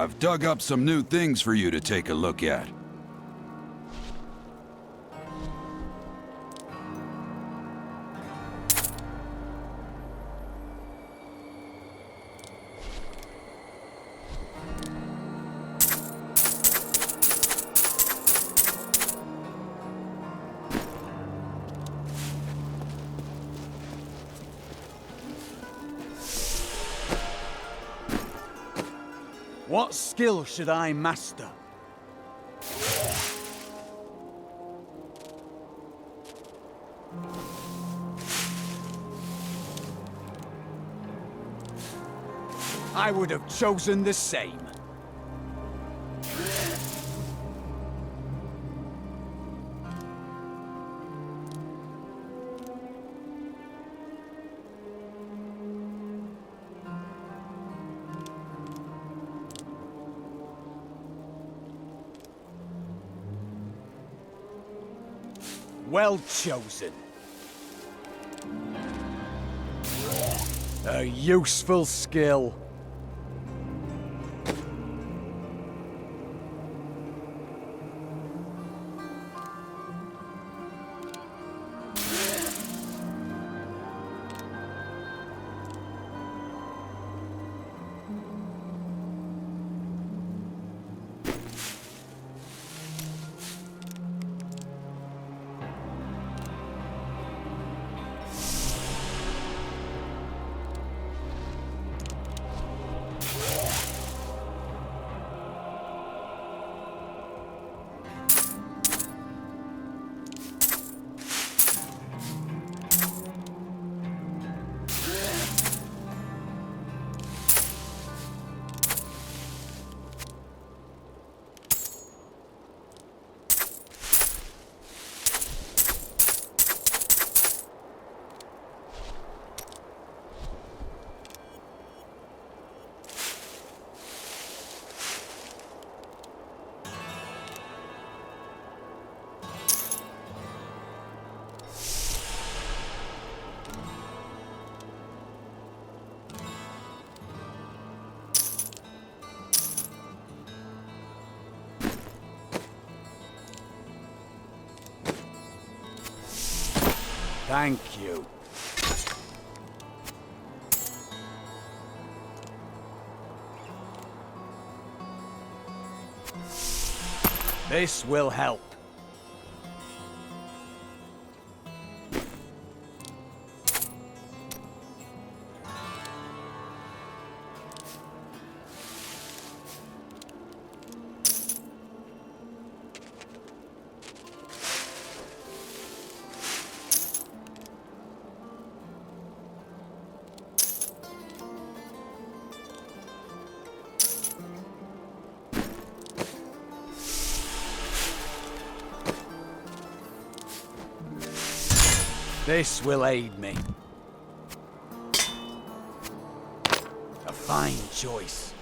I've dug up some new things for you to take a look at. What skill should I master? I would have chosen the same. Well chosen. A useful skill. Thank you. This will help. This will aid me. A fine choice.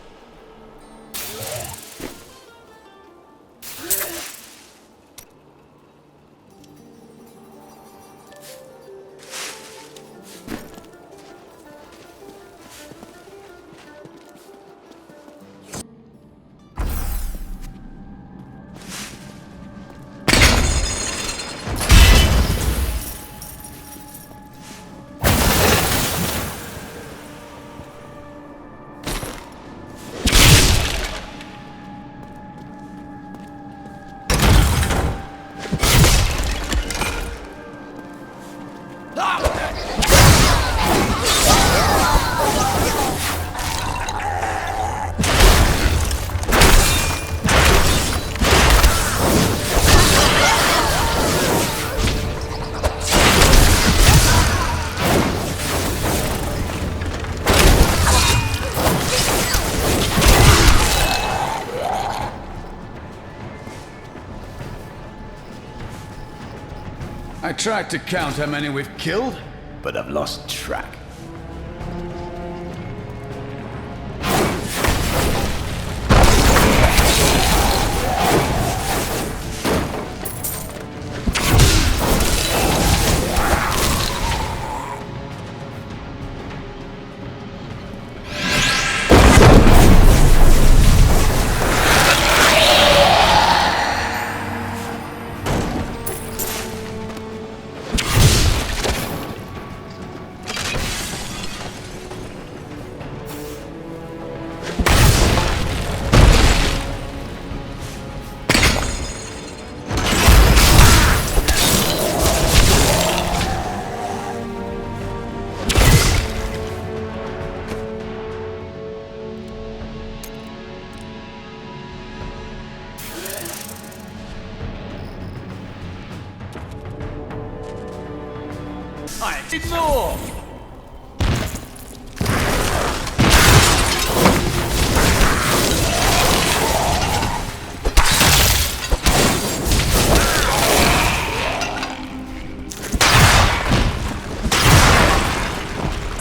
I tried to count how many we've killed, but I've lost track.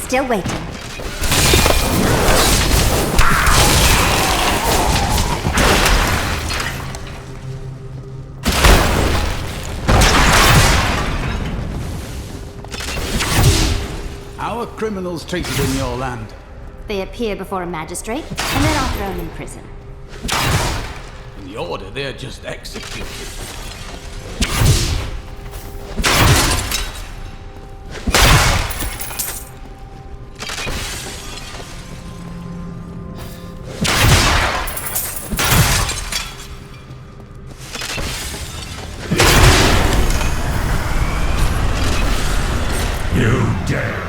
Still waiting. How are criminals treated in your land? They appear before a magistrate, and then are thrown in prison. In the Order, they're just executed. You dare!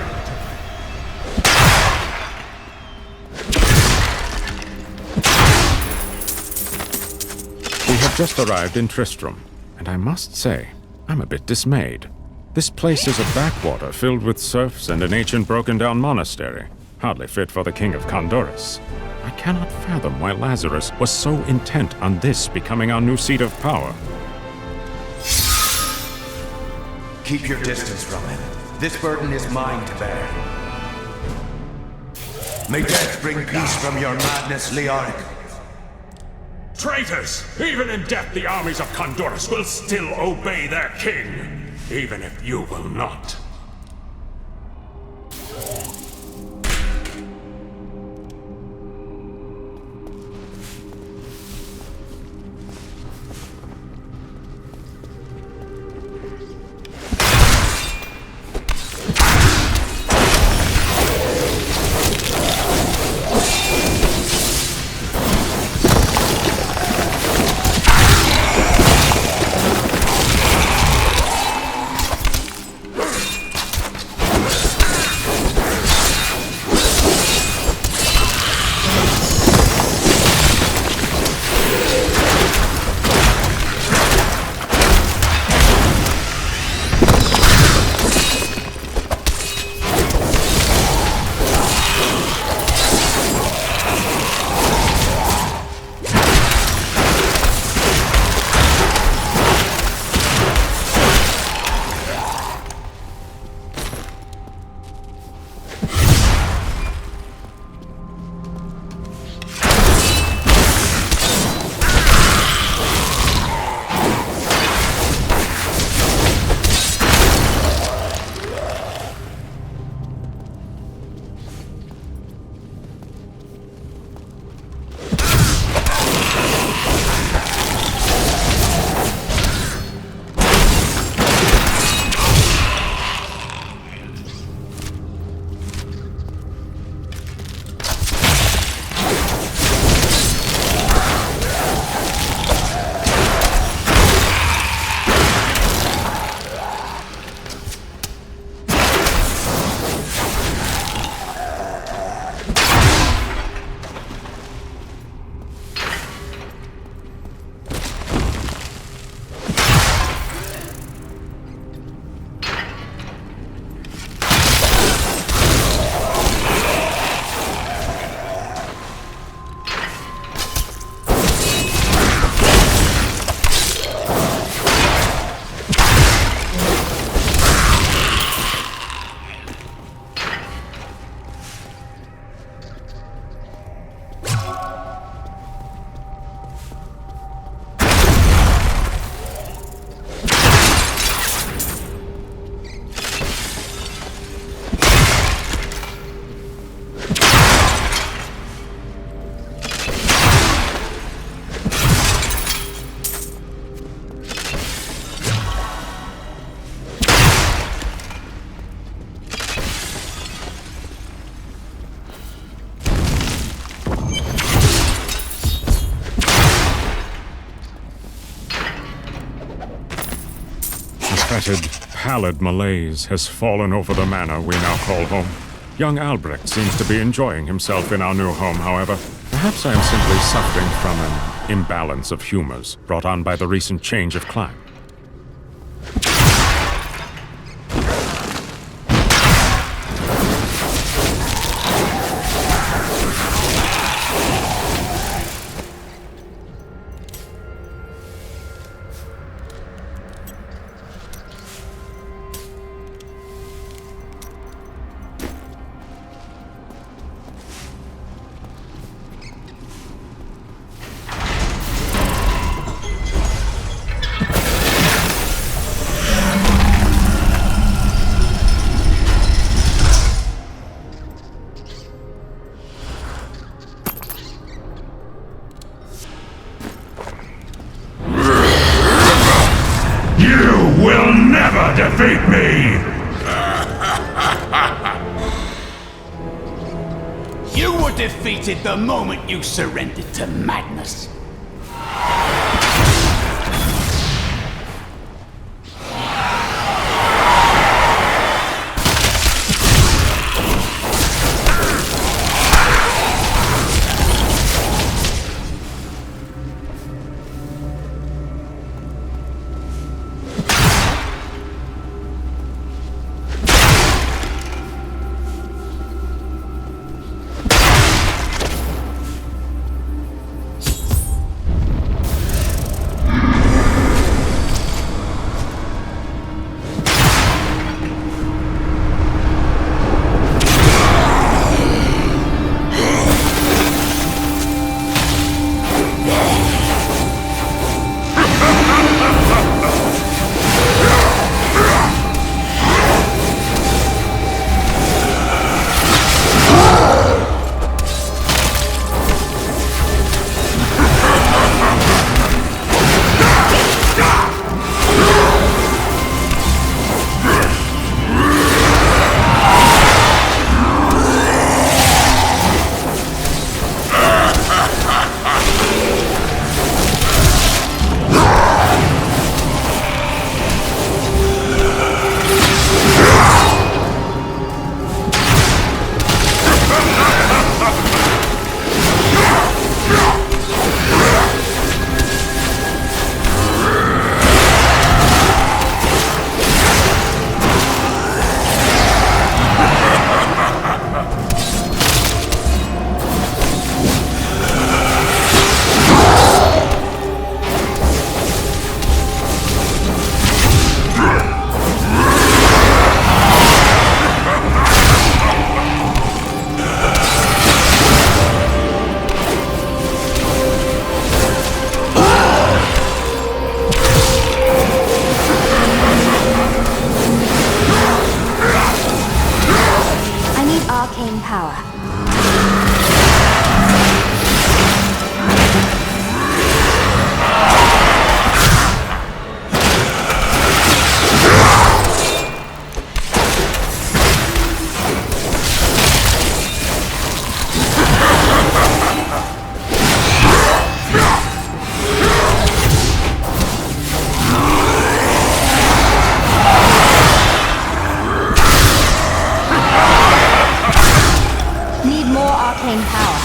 We have just arrived in Tristram, and I must say, I'm a bit dismayed. This place is a backwater filled with serfs and an ancient broken-down monastery, hardly fit for the King of Condorus. I cannot fathom why Lazarus was so intent on this becoming our new seat of power. Keep your distance from him. This burden is mine to bear. May death bring peace from your madness, Leoric. Traitors! Even in death, the armies of Condorus will still obey their king, even if you will not. Fetid, pallid malaise has fallen over the manor we now call home. Young Albrecht seems to be enjoying himself in our new home, however. Perhaps I am simply suffering from an imbalance of humors brought on by the recent change of climate. defeat me! You were defeated the moment you surrendered to madness. arcane power. Arcane power.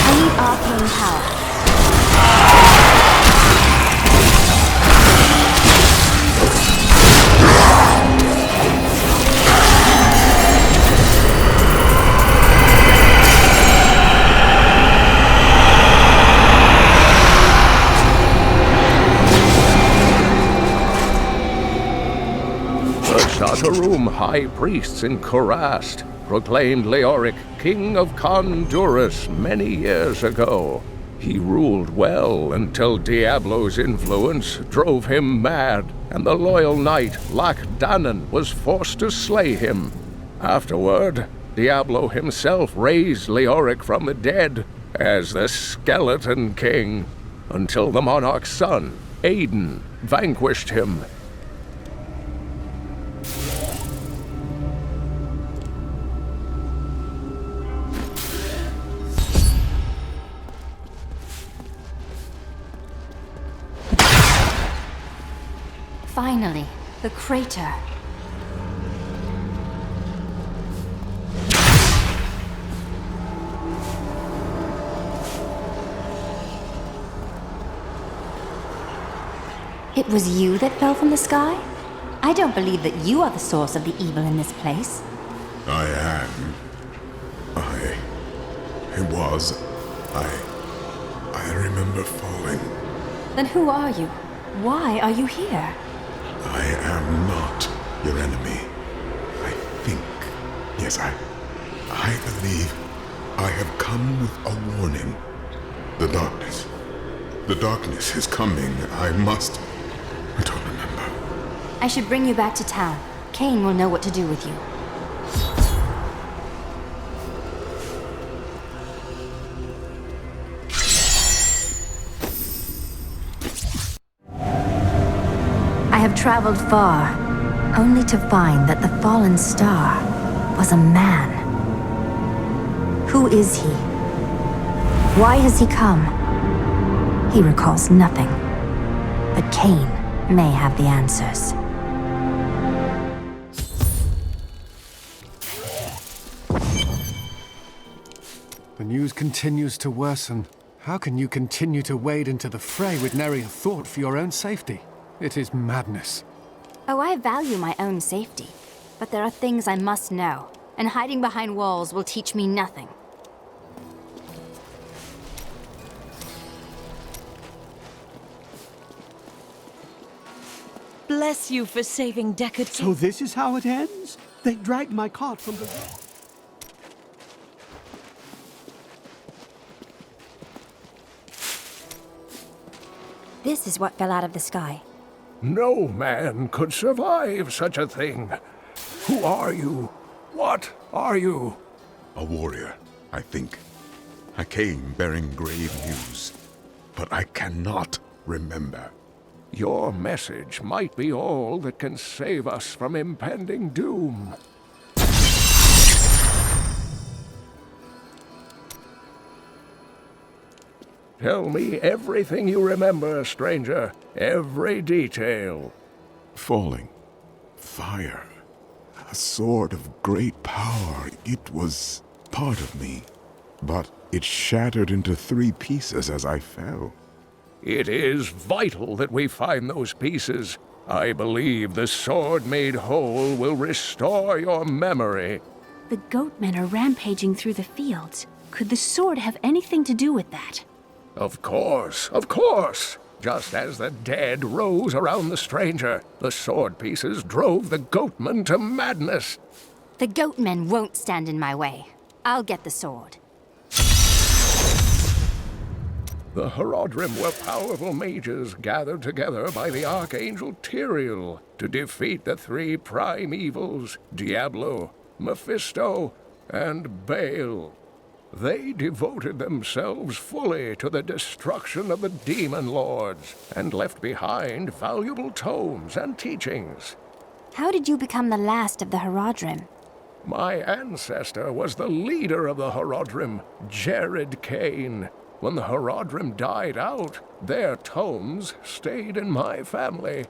I need arcane power. Shataroom high priests in Kurast proclaimed Leoric king of Honduras many years ago. He ruled well until Diablo's influence drove him mad, and the loyal knight Lac Danan was forced to slay him. Afterward, Diablo himself raised Leoric from the dead as the Skeleton King, until the monarch's son, Aiden, vanquished him. Finally, the crater. It was you that fell from the sky? I don't believe that you are the source of the evil in this place. I am. I remember falling. Then who are you? Why are you here? I am not your enemy. I think. Yes, I believe I have come with a warning. The darkness. The darkness is coming. I don't remember. I should bring you back to town. Cain will know what to do with you. have traveled far, only to find that the fallen star was a man. Who is he? Why has he come? He recalls nothing. But Cain may have the answers. The news continues to worsen. How can you continue to wade into the fray with nary a thought for your own safety? It is madness. Oh, I value my own safety. But there are things I must know, and hiding behind walls will teach me nothing. Bless you for saving Deckard. So this is how it ends? They dragged my cart from the... This is what fell out of the sky. No man could survive such a thing. Who are you? What are you? A warrior, I think. I came bearing grave news, but I cannot remember. Your message might be all that can save us from impending doom. Tell me everything you remember, stranger. Every detail. Falling. Fire. A sword of great power. It was part of me. But it shattered into 3 pieces as I fell. It is vital that we find those pieces. I believe the sword made whole will restore your memory. The goatmen are rampaging through the fields. Could the sword have anything to do with that? Of course, of course! Just as the dead rose around the stranger, the sword pieces drove the goatmen to madness. The goatmen won't stand in my way. I'll get the sword. The Horodrim were powerful mages gathered together by the Archangel Tyrael to defeat the 3 prime evils, Diablo, Mephisto, and Belial. They devoted themselves fully to the destruction of the demon lords and left behind valuable tomes and teachings. How did you become the last of the Horodrim? My ancestor was the leader of the Horodrim, Jared Cain. When the Horodrim died out, their tomes stayed in my family.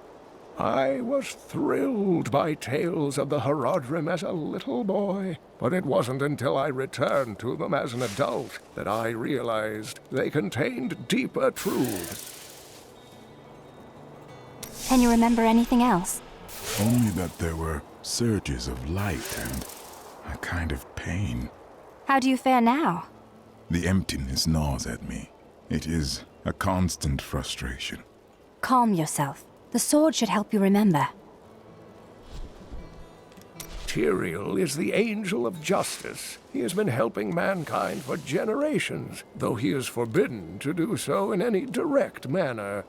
I was thrilled by tales of the Horodrim as a little boy, but it wasn't until I returned to them as an adult that I realized they contained deeper truths. Can you remember anything else? Only that there were surges of light and a kind of pain. How do you fare now? The emptiness gnaws at me. It is a constant frustration. Calm yourself. The sword should help you remember. Tyrael is the angel of justice. He has been helping mankind for generations, though he is forbidden to do so in any direct manner.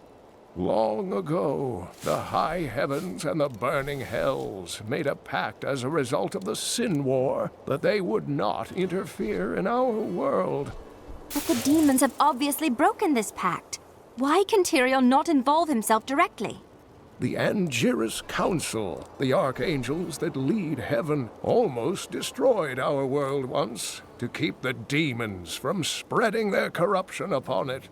Long ago, the high heavens and the burning hells made a pact as a result of the Sin War that they would not interfere in our world. But the demons have obviously broken this pact. Why can Tyrael not involve himself directly? The Angiris Council, the archangels that lead heaven, almost destroyed our world once to keep the demons from spreading their corruption upon it.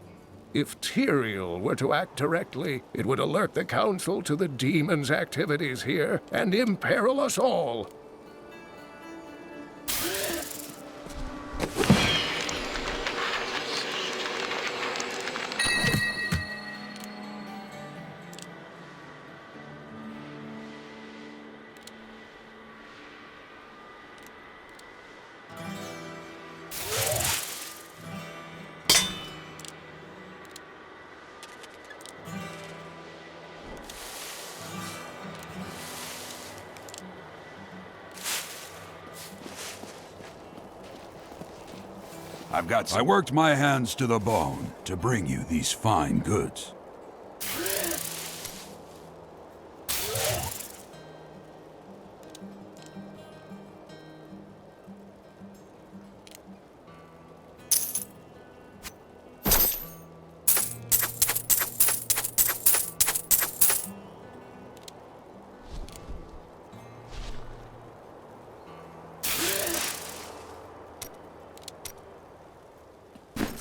If Tyrael were to act directly, it would alert the Council to the demons' activities here and imperil us all. I worked my hands to the bone to bring you these fine goods.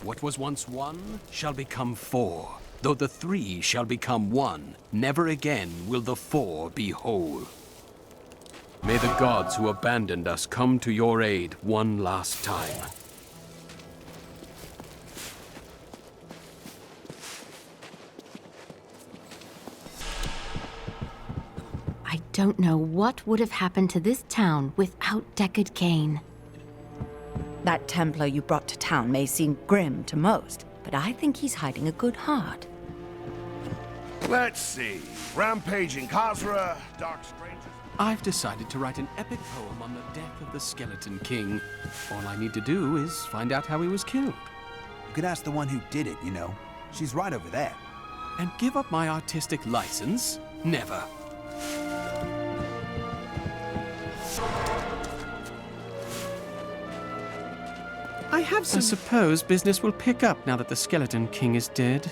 What was once one shall become four. Though the three shall become one, never again will the four be whole. May the gods who abandoned us come to your aid one last time. I don't know what would have happened to this town without Deckard Cain. That Templar you brought to town may seem grim to most, but I think he's hiding a good heart. Let's see. Rampaging Khazra, Dark Strangers... I've decided to write an epic poem on the death of the Skeleton King. All I need to do is find out how he was killed. You could ask the one who did it, you know. She's right over there. And give up my artistic license? Never. I suppose business will pick up now that the Skeleton King is dead.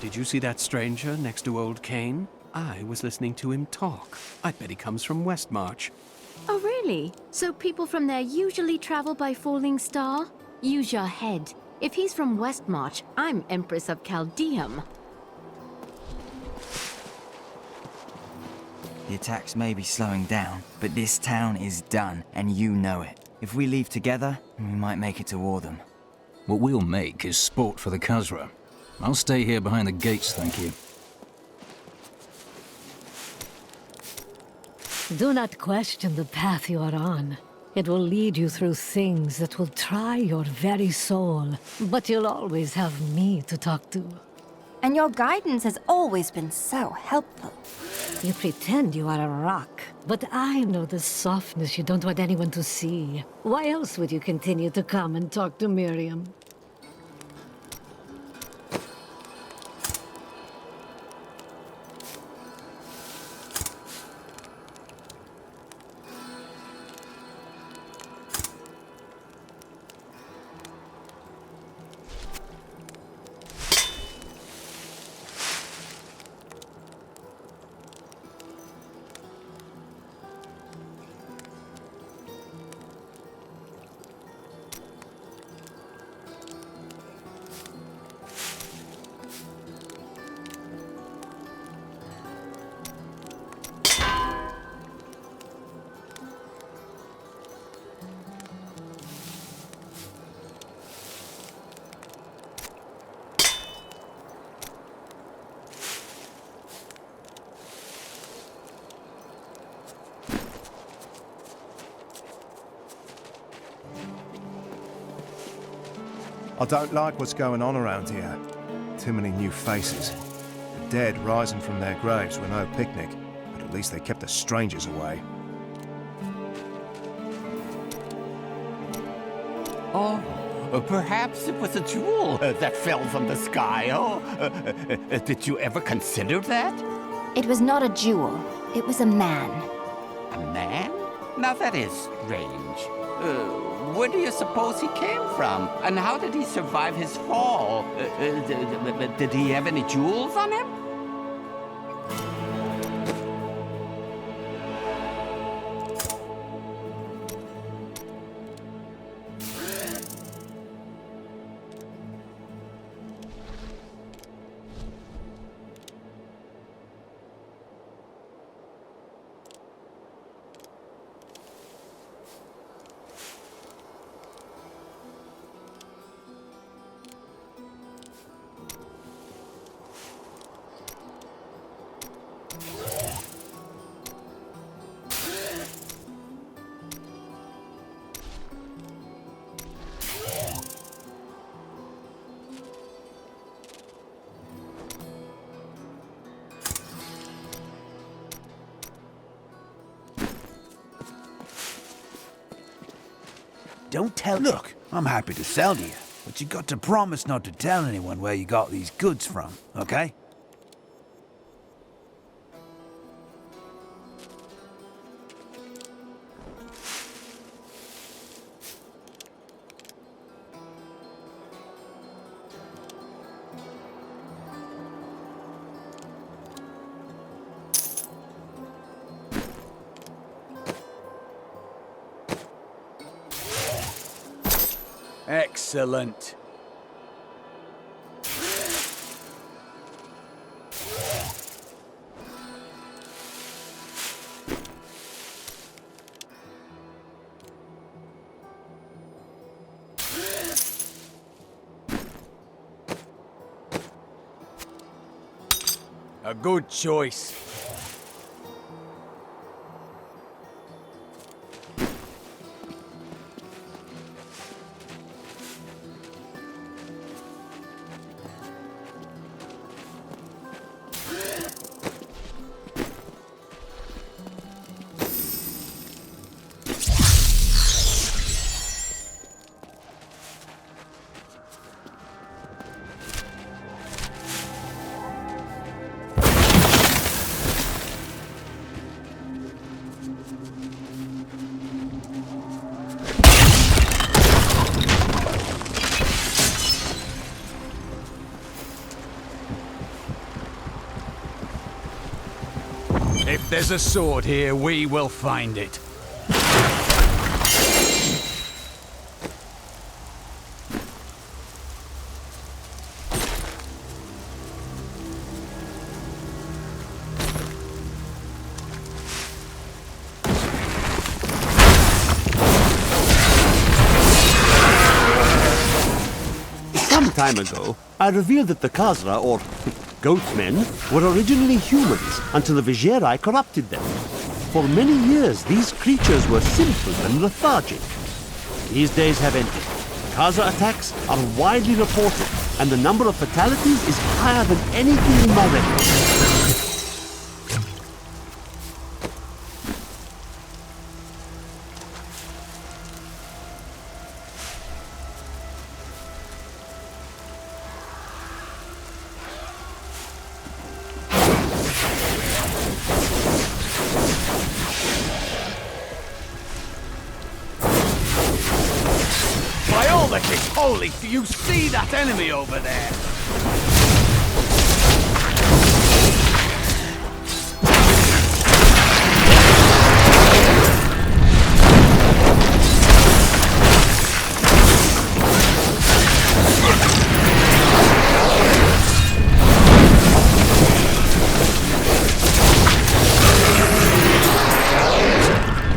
Did you see that stranger next to old Cain? I was listening to him talk. I bet he comes from Westmarch. Oh, really? So people from there usually travel by falling star? Use your head. If he's from Westmarch, I'm Empress of Chaldeum. The attacks may be slowing down, but this town is done, and you know it. If we leave together, we might make it to Wardham. What we'll make is sport for the Khazra. I'll stay here behind the gates, thank you. Do not question the path you are on. It will lead you through things that will try your very soul. But you'll always have me to talk to. And your guidance has always been so helpful. You pretend you are a rock, but I know the softness you don't want anyone to see. Why else would you continue to come and talk to Miriam? I don't like what's going on around here. Too many new faces. The dead rising from their graves were no picnic, but at least they kept the strangers away. Oh, perhaps it was a jewel that fell from the sky. Oh, did you ever consider that? It was not a jewel. It was a man. A man? Now that is strange. Where do you suppose he came from? And how did he survive his fall? Did he have any jewels on him? Don't tell. Look, I'm happy to sell to you, but you got to promise not to tell anyone where you got these goods from, okay? Excellent. A good choice. If there's a sword here, we will find it. Some time ago, I revealed that the Khazra, or Goatmen, were originally humans until the Vizieri corrupted them. For many years, these creatures were simple and lethargic. These days have ended. Khazra attacks are widely reported, and the number of fatalities is higher than anything in my records. Holy, do you see that enemy over there?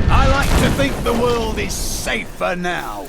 I like to think the world is safer now.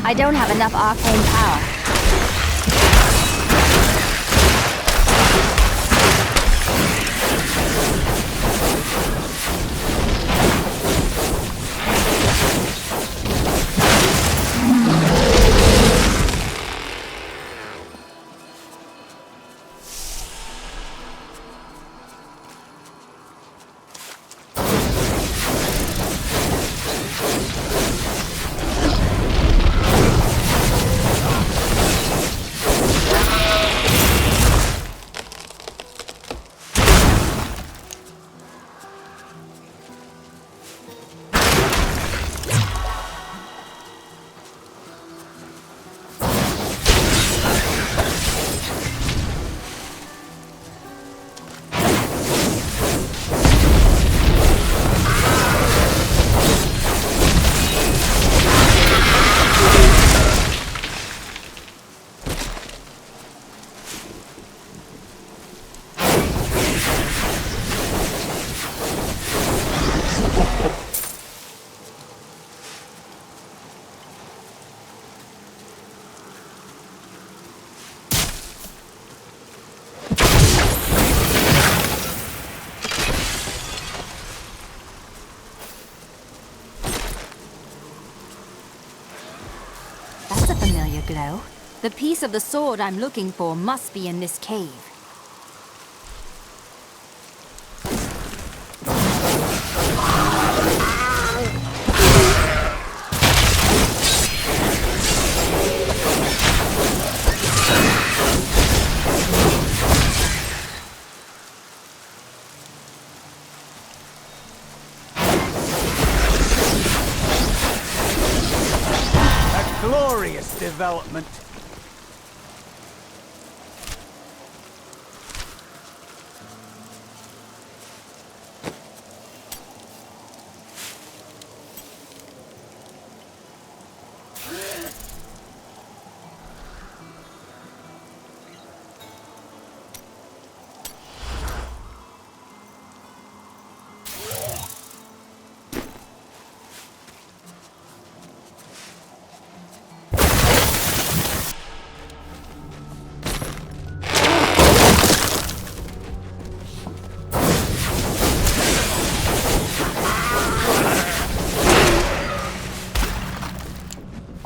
I don't have enough arcane power. glow. The piece of the sword I'm looking for must be in this cave. Glorious development.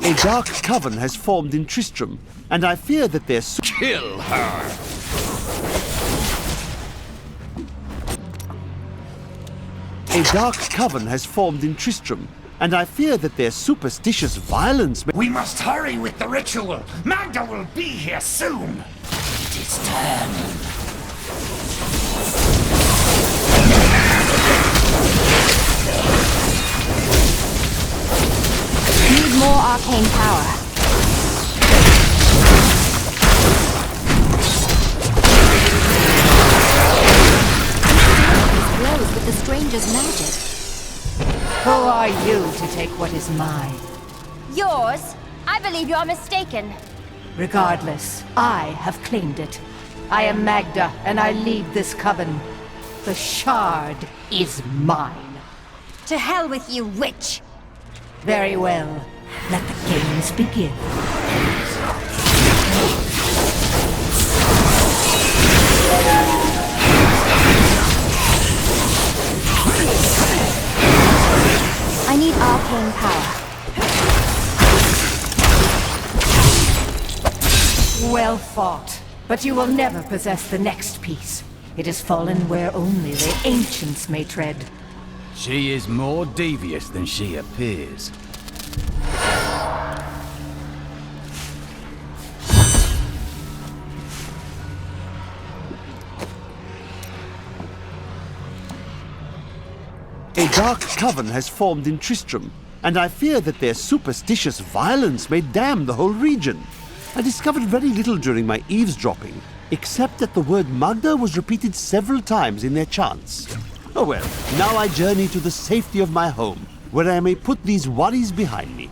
A dark coven has formed in Tristram, and I fear that their Kill her! A dark coven has formed in Tristram, and I fear that their superstitious violence may— We must hurry with the ritual. Magda will be here soon. It is time. Need more arcane power. This glows with the stranger's magic. Who are you to take what is mine? Yours? I believe you're mistaken. Regardless, I have claimed it. I am Magda, and I lead this coven. The shard is mine. To hell with you, witch! Very well. Let the games begin. I need arcane power. Well fought. But you will never possess the next piece. It has fallen where only the ancients may tread. She is more devious than she appears. A dark coven has formed in Tristram, and I fear that their superstitious violence may damn the whole region. I discovered very little during my eavesdropping, except that the word Magda was repeated several times in their chants. Oh well, now I journey to the safety of my home, where I may put these worries behind me.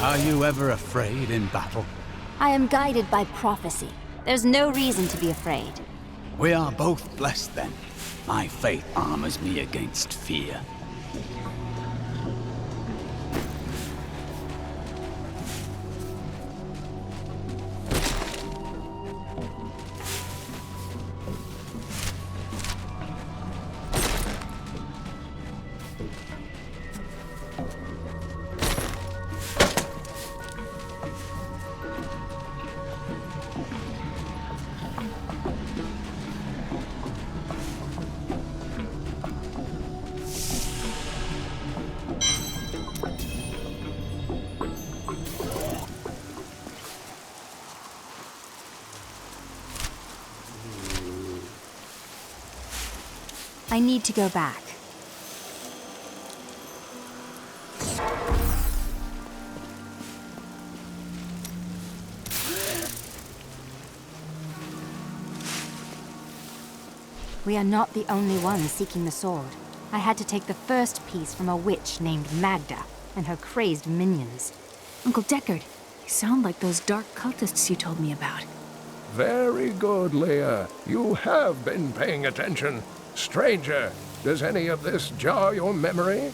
Are you ever afraid in battle? I am guided by prophecy. There's no reason to be afraid. We are both blessed then. My faith armors me against fear. I need to go back. We are not the only ones seeking the sword. I had to take the first piece from a witch named Magda and her crazed minions. Uncle Deckard, they sound like those dark cultists you told me about. Very good, Leah. You have been paying attention. Stranger, does any of this jar your memory?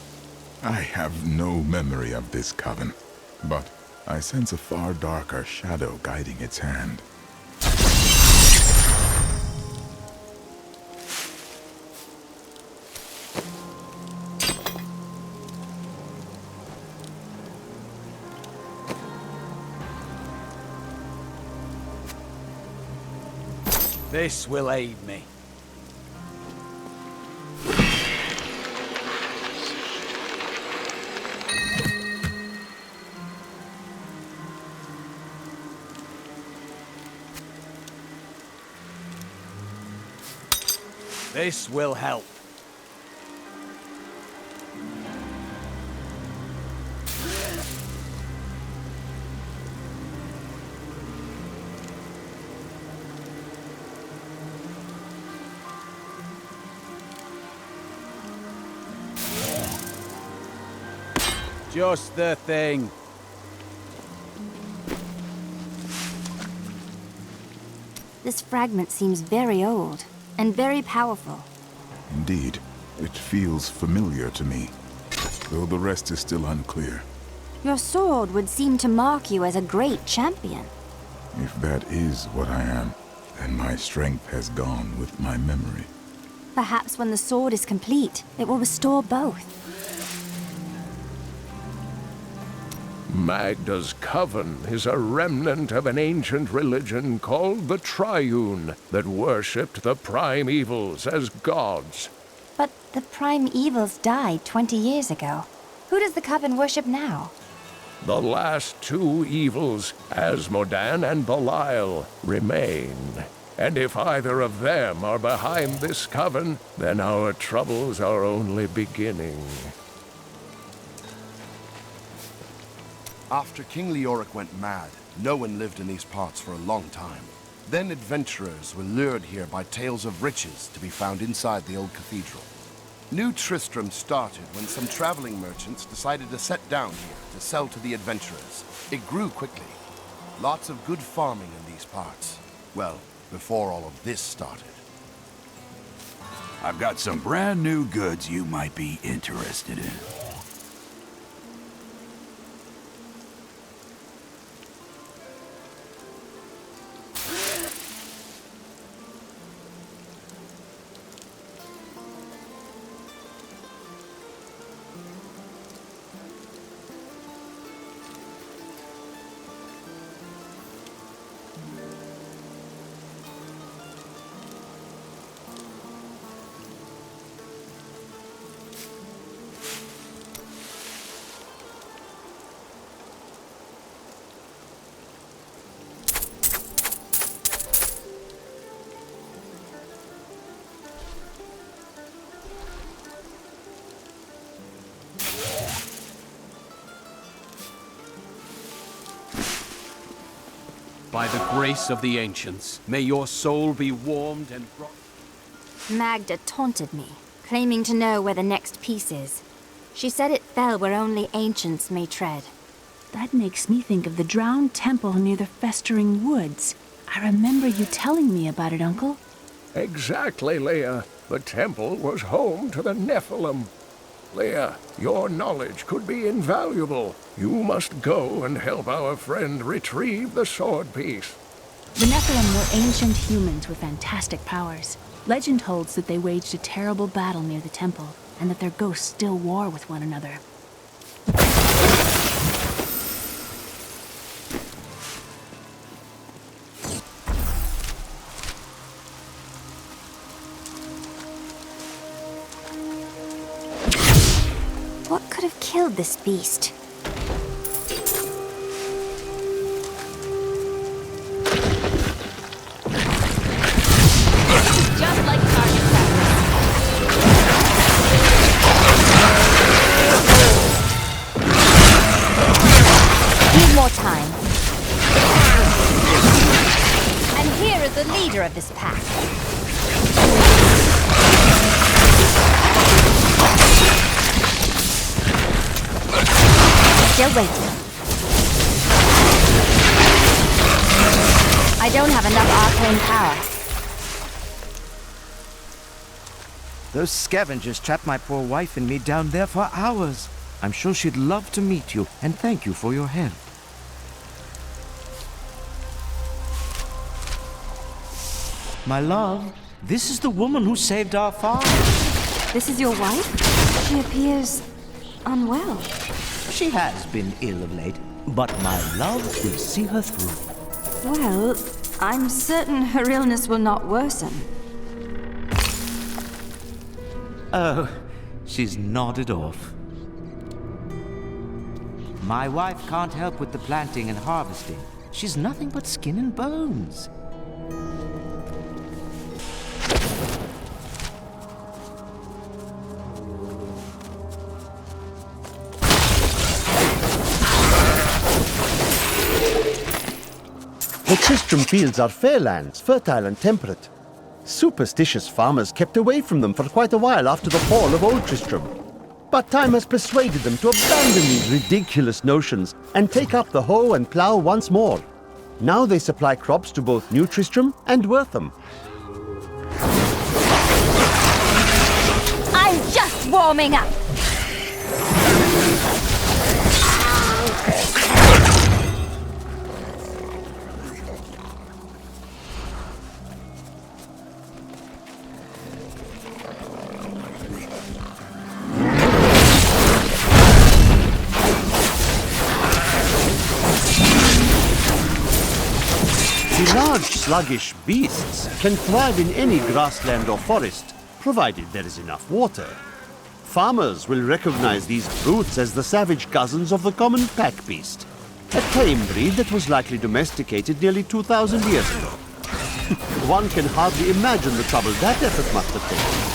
I have no memory of this coven, but I sense a far darker shadow guiding its hand. This will aid me. This will help. Just the thing. This fragment seems very old, and very powerful. Indeed, it feels familiar to me, though the rest is still unclear. Your sword would seem to mark you as a great champion. If that is what I am, then my strength has gone with my memory. Perhaps when the sword is complete, it will restore both. Magda's coven is a remnant of an ancient religion called the Triune that worshipped the primevals as gods. But the primevals died 20 years ago. Who does the coven worship now? The last two evils, Asmodan and Belial, remain. And if either of them are behind this coven, then our troubles are only beginning. After King Leoric went mad, no one lived in these parts for a long time. Then adventurers were lured here by tales of riches to be found inside the old cathedral. New Tristram started when some traveling merchants decided to set down here to sell to the adventurers. It grew quickly. Lots of good farming in these parts. Well, before all of this started. I've got some brand new goods you might be interested in. By the grace of the ancients, may your soul be warmed and brought... Magda taunted me, claiming to know where the next piece is. She said it fell where only ancients may tread. That makes me think of the drowned temple near the festering woods. I remember you telling me about it, Uncle. Exactly, Leia. The temple was home to the Nephilim. Leia, your knowledge could be invaluable. You must go and help our friend retrieve the sword piece. The Nephilim were ancient humans with fantastic powers. Legend holds that they waged a terrible battle near the temple, and that their ghosts still war with one another. What could have killed this beast? Just like target Need more time. And here is the leader of this pack. Still waiting. I don't have enough arcane power. Those scavengers trapped my poor wife and me down there for hours. I'm sure she'd love to meet you and thank you for your help. My love, this is the woman who saved our farm. This is your wife? She appears unwell. She has been ill of late, but my love will see her through. Well, I'm certain her illness will not worsen. Oh, she's nodded off. My wife can't help with the planting and harvesting. She's nothing but skin and bones. The Tristram fields are fair lands, fertile and temperate. Superstitious farmers kept away from them for quite a while after the fall of Old Tristram. But time has persuaded them to abandon these ridiculous notions and take up the hoe and plough once more. Now they supply crops to both New Tristram and Wortham. I'm just warming up. The large, sluggish beasts can thrive in any grassland or forest, provided there is enough water. Farmers will recognize these brutes as the savage cousins of the common pack beast, a tame breed that was likely domesticated nearly 2,000 years ago. One can hardly imagine the trouble that effort must have taken.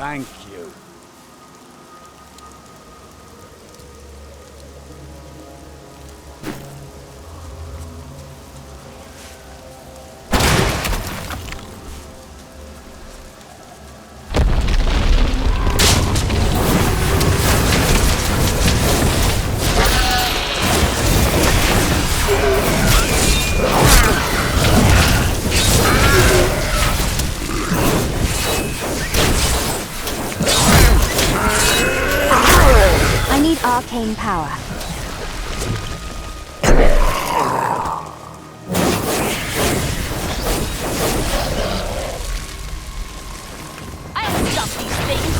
Thank you. Arcane power. I'll stop these things.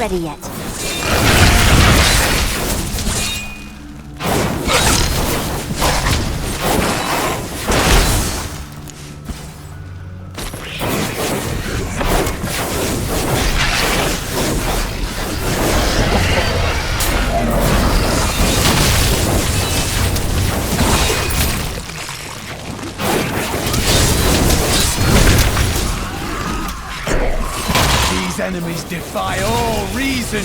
ready yet. These enemies defy all reason!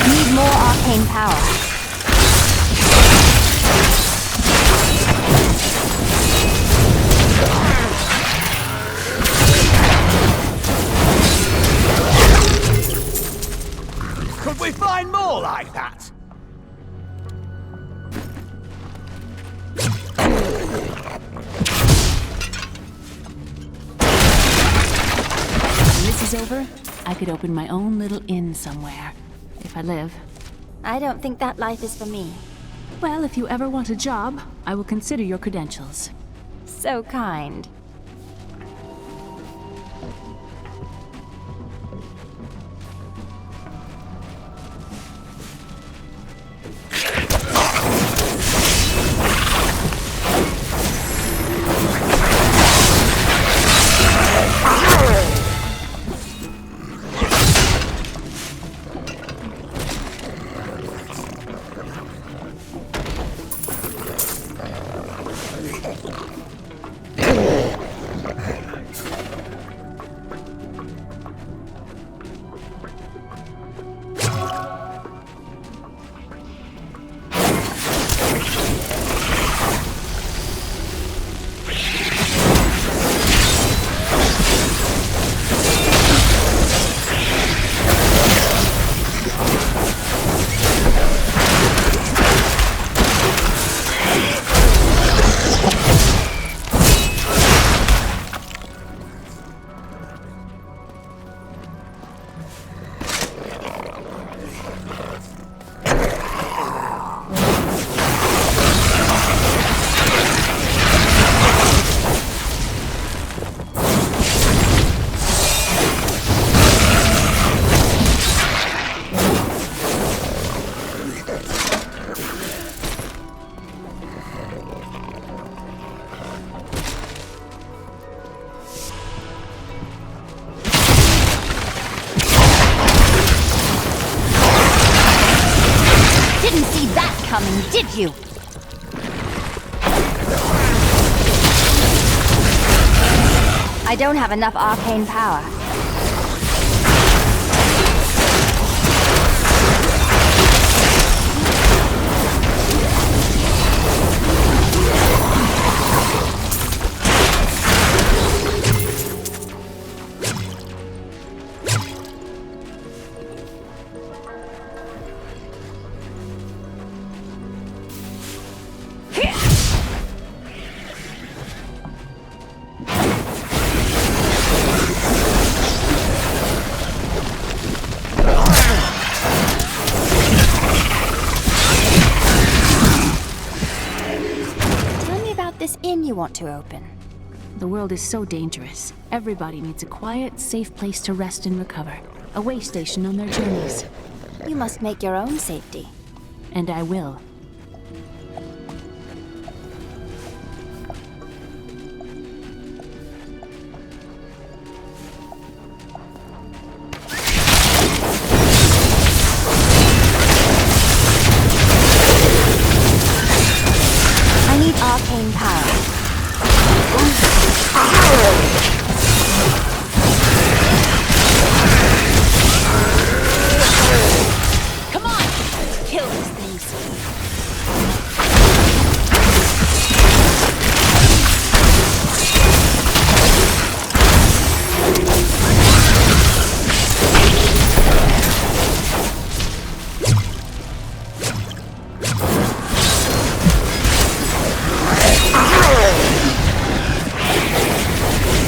Need more arcane power. Could we find more like that? When this is over, I could open my own little inn somewhere. If I live. I don't think that life is for me. Well, if you ever want a job, I will consider your credentials. So kind. Did you? I don't have enough arcane power. You want to open? The world is so dangerous. Everybody needs a quiet, safe place to rest and recover. A way station on their journeys. You must make your own safety. And I will. I need arcane power. Come on! Kill these things!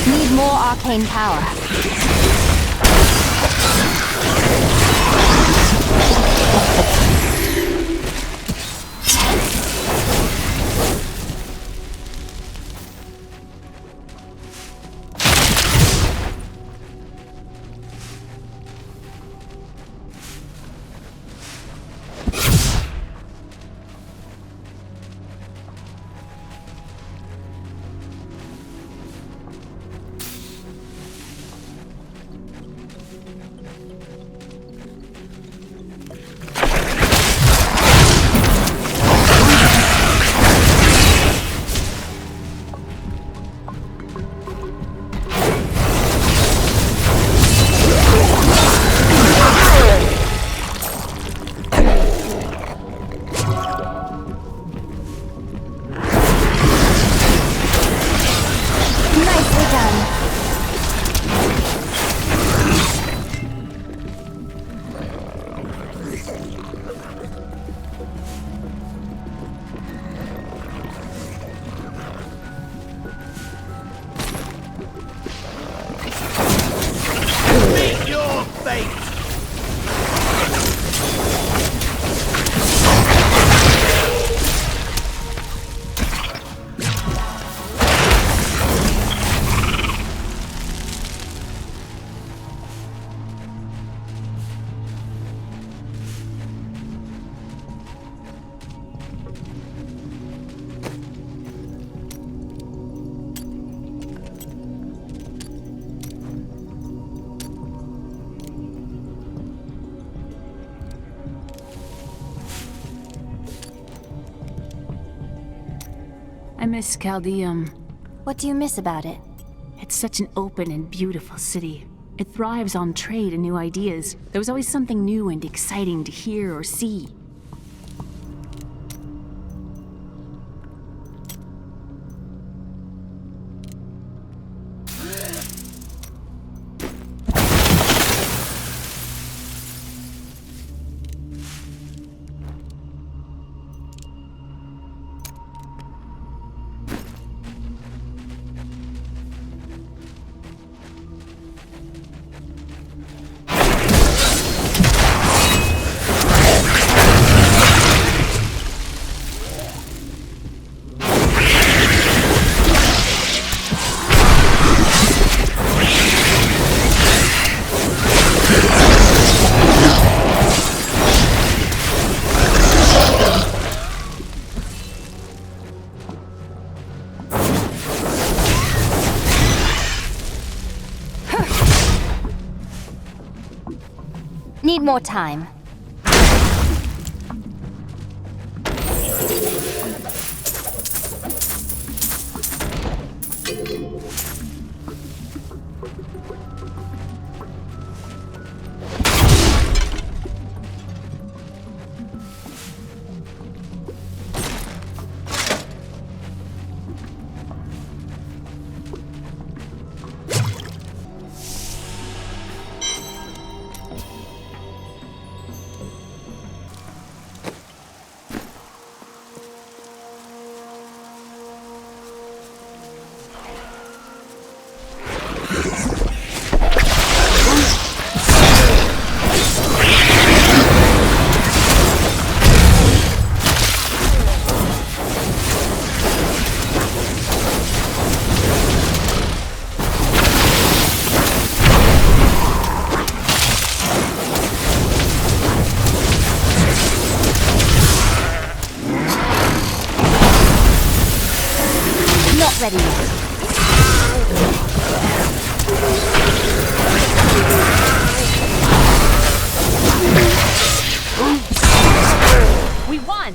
Need more arcane power. We're done. Meet your fate! I miss Chaldeum. What do you miss about it? It's such an open and beautiful city. It thrives on trade and new ideas. There was always something new and exciting to hear or see. Need more time. Not ready yet. We won!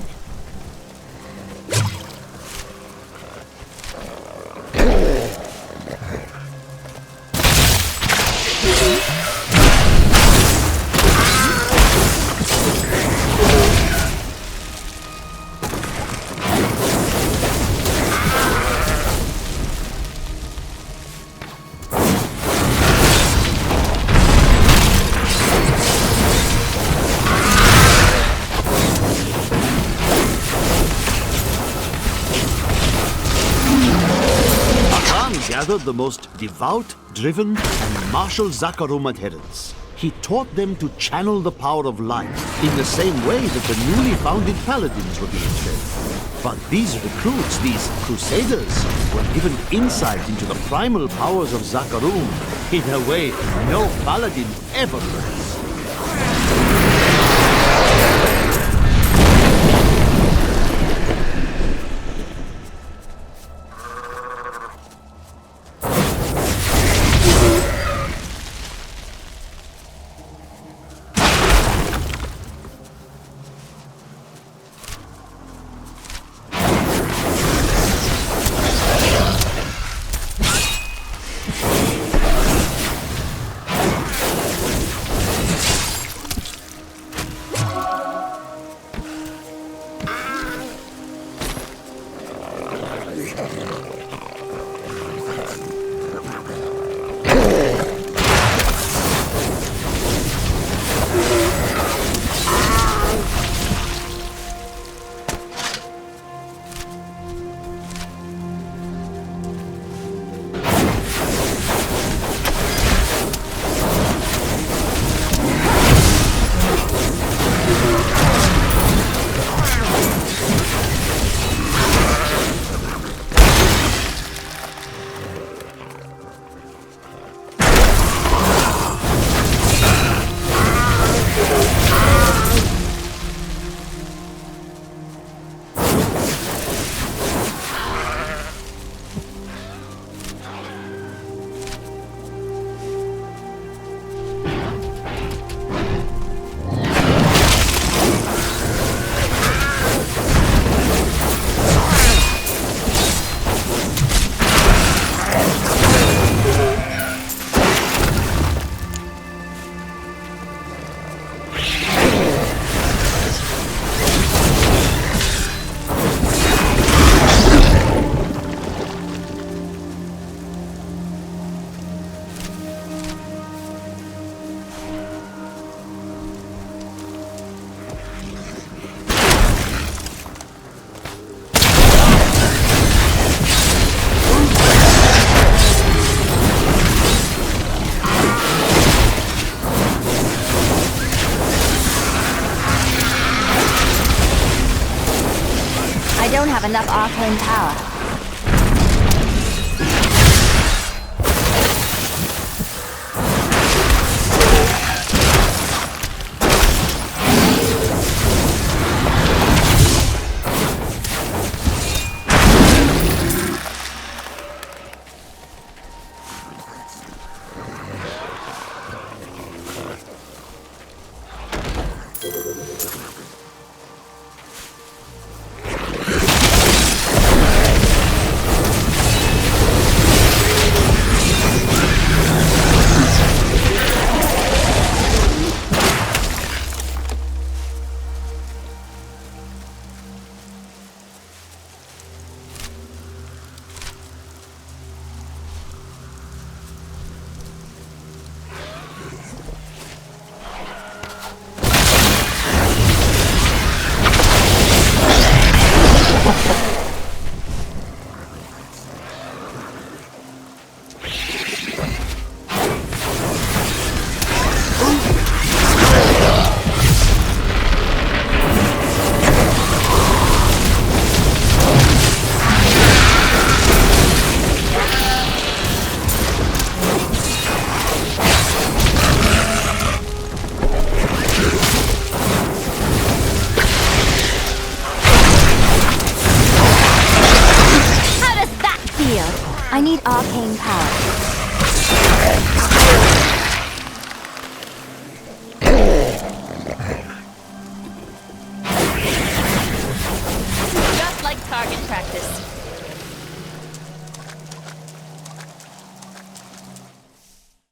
Gathered the most devout, driven, and martial Zakarum adherents. He taught them to channel the power of light in the same way that the newly founded paladins were being fed. But these recruits, these crusaders, were given insight into the primal powers of Zakarum in a way no paladin ever learns. have enough arcane power. I need arcane power. Just like target practice.